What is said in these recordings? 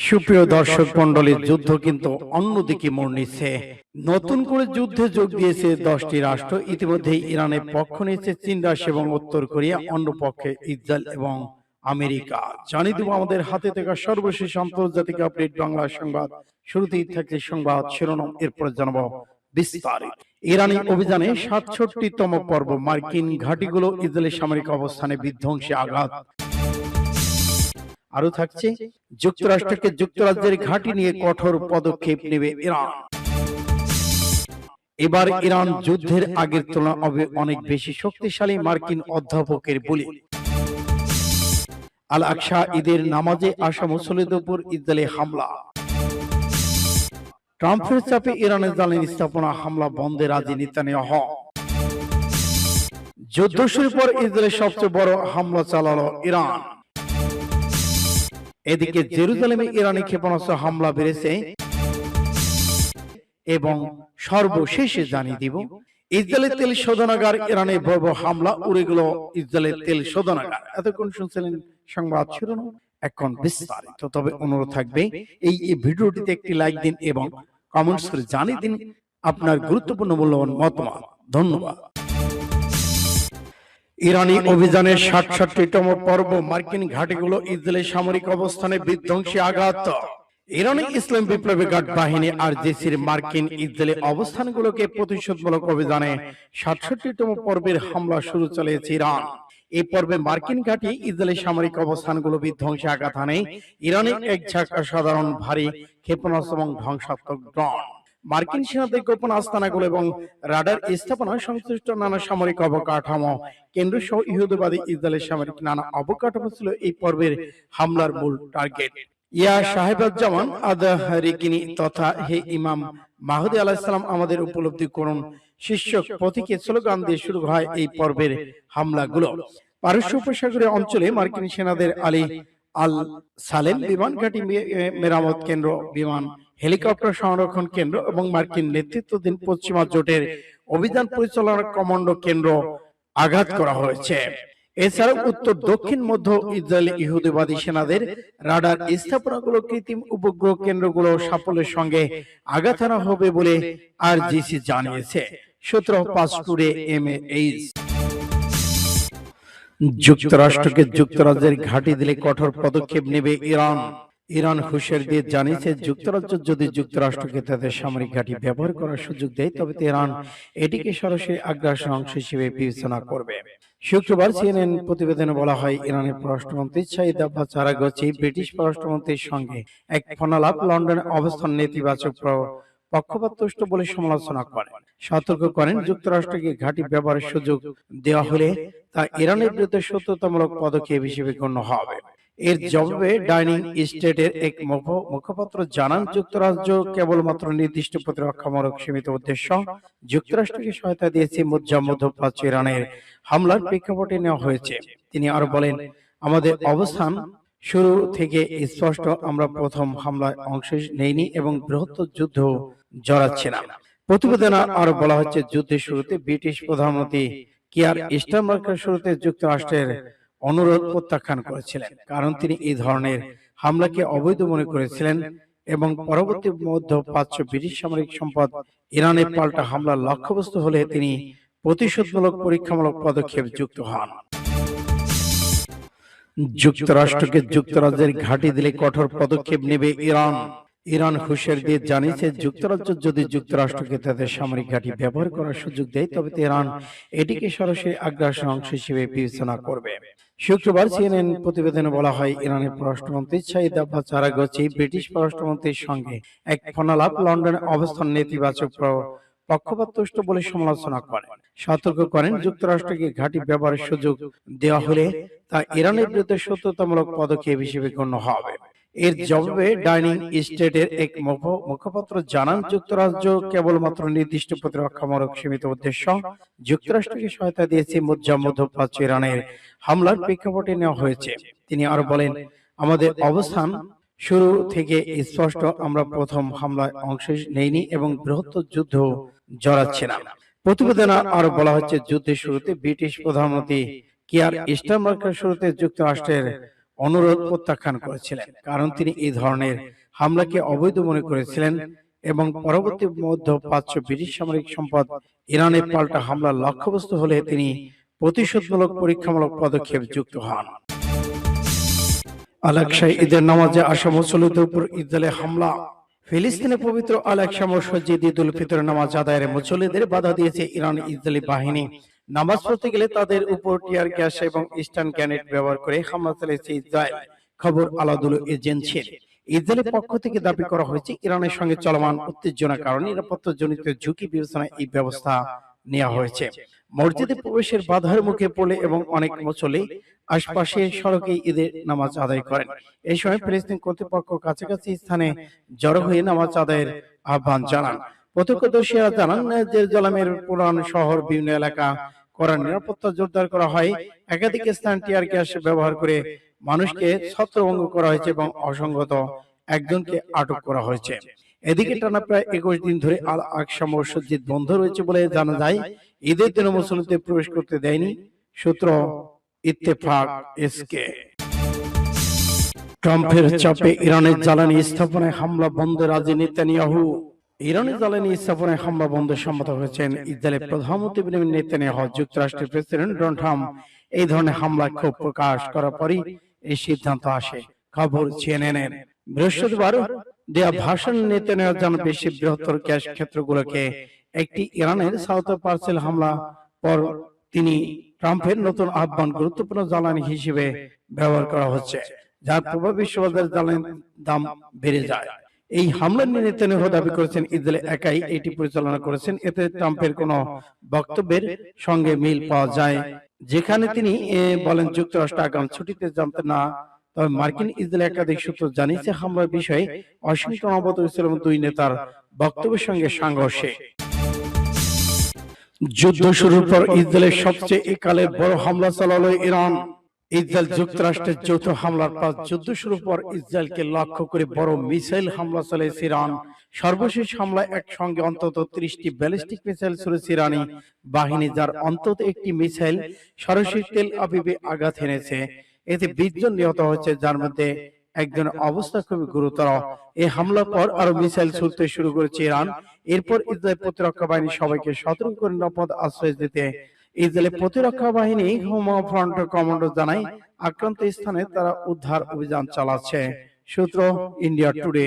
সুপ্রিয় দর্শক মন্ডলী, যুদ্ধ কিন্তু অন্যদিকে মোড় নিচ্ছে। নতুন করে যুদ্ধে যোগ দিয়েছে 10টি রাষ্ট্র। ইতিমধ্যেই ইরানের পক্ষ নিয়েছে চীন, রাশিয়া এবং উত্তর কোরিয়া, অন্য পক্ষে ইসরায়েল এবং আমেরিকা। জানিয়ে দেব আমাদের হাতে থাকা সর্বশেষ আন্তর্জাতিক আপডেট বাংলা সংবাদ। শুরুতেই থাকছে সংবাদ শিরোনাম, এরপর জানাবো বিস্তারিত। ইরানি অভিযানে 67তম পর্ব, মার্কিন ঘাঁটিগুলো ইসরায়েলের সামরিক অবস্থানে বিধ্বংসী আঘাত। আরো থাকছে, যুক্তরাষ্ট্রকে যুক্তরাজ্যের ঘাঁটি নিয়ে কঠোর পদক্ষেপ নেবে ইরান। এবার ইরান যুদ্ধের আগের তুলনায় অনেক বেশি শক্তিশালী, মার্কিন অধ্যাপকের বলি। আল আকসা ঈদের নামাজে আসা মুসল্লিদের উপর ইসরায়েলি হামলা। ট্রাম্পের চাপে ইরানের জ্বালানি স্থাপনা হামলা বন্ধে রাজি নেতানিয়াহু। যুদ্ধ শুরুর পর ইসরায়েলের সবচেয়ে বড় হামলা চালালো ইরান। এদিকে জেরুজালেমে ইরানি ক্ষেপণাস্ত্র হামলা বেড়েছে। এবং সর্বশেষে জানিয়ে দিব, ইসরায়েলের তেল শোধনাগার ইরানে ভয়াবহ হামলা, উড়ে গেল ইসরায়েলের তেল শোধনাগার। এতক্ষণ শুনছিলেন সংবাদ শিরোনাম, এখন বিস্তারিত। তবে অনুরোধ থাকবে, এই ভিডিওটিতে একটি লাইক দিন এবং কমেন্টস করে জানিয়ে দিন আপনার গুরুত্বপূর্ণ মূল্যবান মতামত। ধন্যবাদ। ইরানি অভিযানের 67তম পর্ব, মার্কিন ঘাঁটিগুলো ইসরায়েলের সামরিক অবস্থানে বিধ্বংসী আঘাত। ইরানি ইসলাম বিপ্লবী গার্ড বাহিনী আরজিসির মার্কিন ইসরায়েলি অবস্থানগুলোকে প্রতিশোধমূলক অভিযানে 67তম পর্বের হামলা শুরু চালিয়েছে ইরান। এই পর্বে মার্কিন ঘাঁটি ইসরায়েলি সামরিক অবস্থানগুলো বিধ্বংসী আঘাত হানে ইরানি এক ঝাঁক সাধারণ ভারী ক্ষেপণাস্ত্র এবং ধ্বংসাত্মক ড্রোন। মার্কিন সেনাদের গোপন আস্তানাগুলো এবং রাডার স্থাপনা সংশ্লিষ্ট নানা সামরিক অবকাঠামো কেন্দ্র সহ ইহুদিবাদী ইসরায়েলের সামরিক নানা অবকাঠামো ছিল এই পর্বের হামলার মূল টার্গেট। ইয়া সাহেবাজ্জামান আদ-রিকিনি তথা হে ইমাম মাহদী আলাইহিস সালাম আমাদের উপলব্ধি করুন শীর্ষক প্রতীকী স্লোগান দিয়ে শুরু হয় এই পর্বের হামলাগুলো। পারস্য উপসাগরীয় অঞ্চলে মার্কিন সেনাদের আলী আল সালেম বিমান ঘাঁটি, মেরামত কেন্দ্র, বিমান হেলিকপ্টার সংরক্ষণ কেন্দ্র এবং মার্কিন নেতৃত্বাধীন পশ্চিমা জোটের অভিযান পরিচালনার কমান্ডো কেন্দ্র আঘাত করা হয়েছে। এছাড়াও উত্তর, দক্ষিণ, মধ্য ইসরায়েলি ইহুদিবাদী সেনাদের রাডার স্থাপনাগুলো, কৃত্রিম উপগ্রহ কেন্দ্রগুলো সাফল্যের সঙ্গে আঘাত হানা হবে বলে আরজিসি জানিয়েছে। সূত্র পাঁচ টুডে এমএএইচ। যুক্তরাষ্ট্রকে যুক্তরাজ্যের ঘাঁটি দিলে কঠোর পদক্ষেপ নেবে ইরান। ইরান হুঁশিয়ারি দিয়ে জানিয়েছে, যুক্তরাজ্য যদি যুক্তরাষ্ট্রকে তাদের সামরিক ঘাঁটি ব্যবহার করার সুযোগ দেয়, তবে তেহরান এটিকে সরাসরি আগ্রাসনের অংশ হিসেবে বিবেচনা করবে। শুক্রবার সিএনএন প্রতিবেদনে বলা হয়, ইরানের পররাষ্ট্রমন্ত্রী সাইদ আব্বাস আরাগচি ব্রিটিশ পররাষ্ট্রমন্ত্রীর সঙ্গে এক ফোনালাপ লন্ডনে অবস্থান নেতিবাচক পক্ষপাতদুষ্ট বলে সমালোচনা করেন। সতর্ক করেন, যুক্তরাষ্ট্রকে ঘাঁটি ব্যবহারের সুযোগ দেওয়া হলে তা ইরানের বিরুদ্ধে শত্রুতামূলক পদক্ষেপ হিসেবে গণ্য হবে। এর জবাবে ডাইনিং স্টেটের এক মুখপাত্র জানান, যুক্তরাজ্য কেবলমাত্র নির্দিষ্ট প্রতিরক্ষামূলক সীমিত উদ্দেশ্য যুক্তরাষ্ট্রকে সহায়তা দিয়েছে, মধ্যপ্রাচ্য ইরানের হামলার প্রেক্ষাপটে নেওয়া হয়েছে। তিনি আরো বলেন, আমাদের অবস্থান শুরু থেকে স্পষ্ট, আমরা প্রথম হামলায় অংশ নেইনি এবং বৃহত্তর যুদ্ধ জড়াচ্ছি না। প্রতিবেদনে আরো বলা হচ্ছে, যুদ্ধের শুরুতে ব্রিটিশ প্রধানমন্ত্রী কিয়ার স্টারমার্কের শুরুতে যুক্তরাষ্ট্রের অনুরোধ প্রত্যাখ্যান করেছিলেন, কারণ তিনি এই ধরনের হামলাকে অবৈধ মনে করেছিলেন এবং পরবর্তী মধ্যপ্রাচ্য ব্রিটিশ সামরিক সম্পদ ইরানের পাল্টা হামলার লক্ষ্যবস্তু হলে তিনি প্রতিশোধমূলক পরীক্ষামূলক পদক্ষেপ যুক্ত হন। যুক্তরাষ্ট্রকে যুক্তরাজ্যের ঘাঁটি দিলে কঠোর পদক্ষেপ নেবে ইরান। ইরান হুঁশিয়ারি দিয়ে জানিয়েছে, যুক্তরাজ্য যদি যুক্তরাষ্ট্রকে তাদের সামরিক ঘাঁটি ব্যবহার করার সুযোগ দেয়, তবে তেহরান এটিকে সরাসরি আগ্রাসনের অংশ হিসেবে বিবেচনা করবে। শুক্রবার সিএনএন প্রতিবেদনে বলা হয়, ইরানের পররাষ্ট্রমন্ত্রী সাইদ আব্বাস আরাগচি ব্রিটিশ পররাষ্ট্রমন্ত্রীর সঙ্গে এক ফোনালাপ লন্ডনে অবস্থান নেতিবাচক পক্ষপাতদুষ্ট বলে সমালোচনা করেন। সতর্ক করেন, যুক্তরাষ্ট্রকে ঘাঁটি ব্যবহারের সুযোগ দেওয়া হলে তা ইরানের বিরুদ্ধে শত্রুতামূলক পদক্ষেপ হিসেবে গণ্য হবে। এর জবাবে ডাইনিং স্টেটের এক মুখপাত্র জানান, যুক্তরাজ্য কেবলমাত্র নির্দিষ্ট প্রতিরক্ষামূলক সীমিত উদ্দেশ্য যুক্তরাষ্ট্রকে সহায়তা দিয়েছে, মধ্যপ্রাচ্য ইরানের হামলার প্রেক্ষাপটে নেওয়া হয়েছে। তিনি আরো বলেন, আমাদের অবস্থান শুরু থেকে স্পষ্ট, আমরা প্রথম হামলায় অংশ নেইনি এবং বৃহত্তর যুদ্ধ জড়াচ্ছি না। প্রতিবেদনে আরো বলা হচ্ছে, যুদ্ধের শুরুতে ব্রিটিশ প্রধানমন্ত্রী কিয়ার স্টারমার্কের শুরুতে যুক্তরাষ্ট্রের অনুরোধ প্রত্যাখ্যান করেছিলেন, কারণ তিনি এই ধরনের হামলাকে অবৈধ মনে করেছিলেন এবং পরবর্তী মধ্যপ্রাচ্য ব্রিটিশ সামরিক সম্পদ ইরানের পাল্টা হামলার লক্ষ্যবস্তু হলে তিনি প্রতিশোধমূলক পরীক্ষামূলক পদক্ষেপ যুক্ত হন। আল-আকসায় ঈদের নামাজে আসা মুসল্লিদের উপর ইসরায়েলের হামলা। ফিলিস্তিনে পবিত্র আল-আকসা মসজিদে ঈদ উল ফিতর নামাজ আদায়ের মুসল্লিদের বাধা দিয়েছে ইরান ইসরায়েলি বাহিনী। নামাজ পড়তে গেলে তাদের উপর টিয়ার গ্যাস এবং স্টান গ্রেনেড ব্যবহার করে হামলা চালিয়েছে ইসরায়েল। খবর আলাদুল এজেন্সির। ইসরায়েলের পক্ষ থেকে দাবি করা হয়েছে, ইরানের সঙ্গে চলমান উত্তেজনার কারণে নিরাপত্তাজনিত ঝুঁকি বিবেচনায় এই ব্যবস্থা নেওয়া হয়েছে। মসজিদে প্রবেশের বাধার মুখে পড়লে এবং অনেক মুসল্লি আশপাশের সড়কে ঈদের নামাজ আদায় করেন। এই সময় ফিলিস্তিন কর্তৃপক্ষ কাছাকাছি স্থানে জড়ো হয়ে নামাজ আদায়ের আহ্বান জানান। প্রত্যক্ষদর্শীরা জানান, জেরুজালেমের পুরান শহর বিভিন্ন এলাকা করার নিরাপত্তা জোরদার করা হয়। একাধিক স্থান টিয়ার গ্যাস ব্যবহার করে মানুষকে ছত্রভঙ্গ করা হয়েছে এবং অসংগত একজনকে আটক করা হয়েছে। এদিকে টানা প্রায় 21 দিন ধরে আল আকসা মসজিদ বন্ধ রয়েছে বলে জানা যায়। ঈদের দিনে মুসল্লিদের প্রবেশ করতে দেয়নি। সূত্র ইত্তেফাক এসকে। ট্রাম্পের চাপে ইরানের জ্বালানি স্থাপনায় হামলা বন্ধে রাজি নেতানিয়াহু। ইরানের জ্বালানি স্থাপনায় হামলা বন্ধে সম্মত হয়েছেন ইসরায়েলের প্রধানমন্ত্রী বেনিয়ামিন নেতানিয়াহু। যুক্তরাষ্ট্রের প্রেসিডেন্ট ডোনাল্ড ট্রাম্প এই ধরনের হামলা ক্ষোভ প্রকাশ করার পরই এই সিদ্ধান্ত আসে। খবর সিএনএন। বৃহস্পতিবার দেয়া ভাষণ নেতানিয়াহু জানান, বিশ্বের বৃহত্তর গ্যাস ক্ষেত্রগুলোকে একটি ইরানের সাউথ পার্সেল হামলা পর তিনি ট্রাম্পের নতুন আহ্বান গুরুত্বপূর্ণ জ্বালানি হিসেবে ব্যবহার করা হচ্ছে, যার প্রভাব বিশ্ববাজারে জ্বালানির দাম বেড়ে যায়। এই হামলা নিয়ে নেতানিয়াহু দাবি করেছেন ইসরায়েল একাই এটি পরিচালনা করেছেন। এতে ট্রাম্পের কোনো বক্তব্যের সঙ্গে মিল পাওয়া যায়, যেখানে তিনি বলেন যুক্তরাষ্ট্র আগাম ছুটিতে জানতেন না। তবে মার্কিন ইসরায়েল একাধিক সূত্র জানিয়েছে হামলার বিষয়ে ওয়াশিংটন অবগত হয়েছিল এবং দুই নেতার বক্তব্যের সঙ্গে সংঘর্ষে। যুদ্ধ শুরুর পর ইসরায়েলের সবচেয়ে একালের বড় হামলা চালালো ইরান। ইসরায়েল যুক্তরাষ্ট্রের যৌথ হামলার পর যুদ্ধ শুরুর পর ইসরায়েলকে লক্ষ্য করে বড় মিসাইল হামলা চালিয়েছে ইরান। সর্বশেষ হামলায় একসঙ্গে অন্তত 30টি ব্যালিস্টিক মিসাইল ছুড়েছে ইরানি বাহিনী, যার অন্তত একটি মিসাইল সরাসরি তেল আবিবে আঘাত এনেছে। এতে 20 জন নিহত হয়েছে, যার মধ্যে একজনের অবস্থা খুবই গুরুতর। এই হামলার পর আরো মিসাইল ছুড়তে শুরু করেছে ইরান। এরপর ইসরায়েল প্রতিরক্ষা বাহিনী সবাইকে সতর্ক করে নিরাপদ আশ্রয় দিতে ইসরায়েলের প্রতিরক্ষা বাহিনী হোম ফ্রন্ট কমান্ডো জানায় আক্রান্ত স্থানে তারা উদ্ধার অভিযান চালাচ্ছে। সূত্র ইন্ডিয়া টুডে।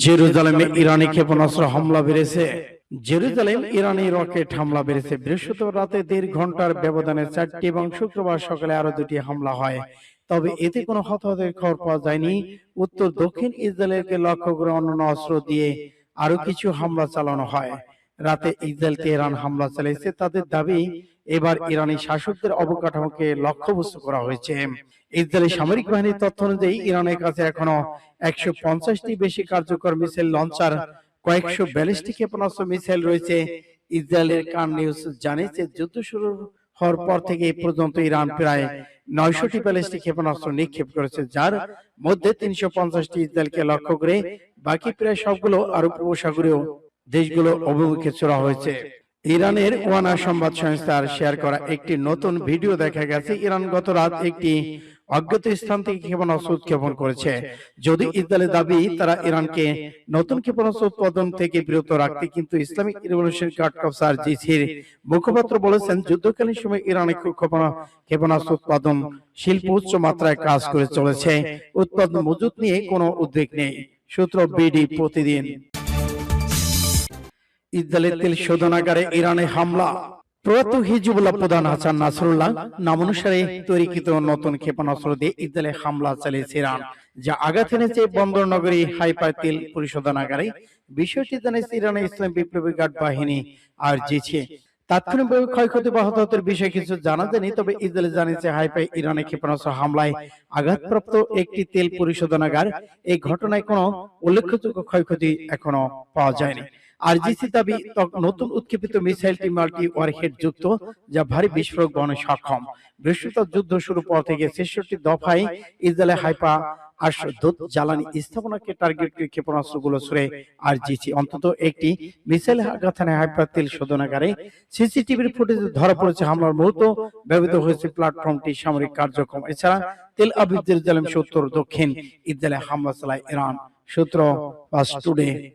জেরুজালেমে ইরানি ক্ষেপণাস্ত্র হামলা বেড়েছে। জেরুজালেম ইরানি রকেট হামলা বেড়েছে। বৃহস্পতিবার রাতে 1.5 ঘন্টার ব্যবধানে 4টি এবং শুক্রবার সকালে আরো 2টি হামলা হয়। তবে এতে কোনো হতাহতের খবর পাওয়া যায়নি। উত্তর দক্ষিণ ইসরায়েলকে লক্ষ্য করে অন্যান্য অস্ত্র দিয়ে আরো কিছু হামলা চালানো হয়। রাতে ইসরায়েলকে ইরান হামলা চালিয়েছে। তাদের দাবি, এবার ইরানি শাসকদের অবকাঠামোকে লক্ষ্যবস্তু করা হয়েছে। ইসরায়েলি সামরিক বাহিনীর তথ্য অনুযায়ী ইরানের কাছে এখনো 150টি বেশি কার্যকর মিসাইল লঞ্চার, কয়েকশো ব্যালিস্টিক ক্ষেপণাস্ত্র মিসাইল রয়েছে। ইসরায়েলের কান নিউজ জানিয়েছে, যুদ্ধ শুরু হওয়ার পর থেকে এই পর্যন্ত ইরান প্রায় 900টি ব্যালিস্টিক ক্ষেপণাস্ত্র নিক্ষেপ করেছে, যার মধ্যে 350টি ইসরায়েলকে লক্ষ্য করে। বাকি প্রায় সবগুলো আরব উপসাগরীয় দেশগুলো অভিমুখে ছোড়া হয়েছে। ইরানের ওয়ানা সংবাদ সংস্থার শেয়ার করা একটি নতুন ভিডিও দেখা গেছে, ইরান গত রাত একটি অজ্ঞাত স্থান থেকে ক্ষেপণাস্ত্র উৎক্ষেপণ করেছে। যদি ইসরায়েলের দাবি তারা ইরানকে নতুন ক্ষেপণাস্ত্র উৎপাদন থেকে বিরত রাখতে, কিন্তু ইসলামিক রিভলিউশন গার্ড কর্পস আরজিসির মুখপাত্র বলেছেন, যুদ্ধকালীন সময় ইরানে ক্ষেপণাস্ত্র উৎপাদন শিল্প উচ্চ মাত্রায় কাজ করে চলেছে। উৎপাদন মজুত নিয়ে কোনো উদ্বেগ নেই। সূত্র বিডি প্রতিদিন। ইসরায়েলের তেল শোধনাগারে ইরানে হামলা। প্রয়াত হিজবুল্লাহ প্রধান হাসান নাসরুল্লাহ নামানুসারে তৈরিকৃত নতুন ক্ষেপণাস্ত্র দিয়ে ইসরায়েলে হামলা চালিয়েছে ইরান, যা আঘাত এনেছে বন্দর নগরী হাইফার তেল পরিশোধনাগারে। বিষয়টি জানিয়েছে ইরানের ইসলাম বিপ্লবী গার্ড বাহিনী আরজিসি। তাৎক্ষণিকভাবে ক্ষয়ক্ষতি বা হতাহতের বিষয়ে কিছু জানা যায়নি। তবে ইসরায়েল জানিয়েছে হাইফায় ইরানের ক্ষেপণাস্ত্র হামলায় আঘাতপ্রাপ্ত একটি তেল পরিশোধনাগার। এই ঘটনায় কোনো উল্লেখযোগ্য ক্ষয়ক্ষতি এখনো পাওয়া যায়নি। আরজিসি দাবি নতুন উৎক্ষেপিত মিসাইলটি মাল্টি ওয়ারহেড যুক্ত, যা ভারী বিস্ফোরক বহনে সক্ষম। বৃহস্পতিবার যুদ্ধ শুরু পর থেকে ৬৬ দফায় ইসরায়েলের হাইপা আশদোদ জ্বালানি স্থাপনাকে টার্গেট করে ক্ষেপণাস্ত্রগুলো ছুড়ে আরজিসি। অন্তত একটি মিসাইল আঘাত হানে হাইপা তেল শোধনাগারে। সিসিটিভির ফুটেজে ধরা পড়েছে হামলার মুহূর্ত ব্যবহৃত হয়েছে প্ল্যাটফর্মটি সামরিক কার্যক্রম। এছাড়া তেল আবিব জেরুজালেম উত্তর দক্ষিণ ইসরায়েলে হামলা চালায় ইরান। সূত্র ফাস্ট টুডে।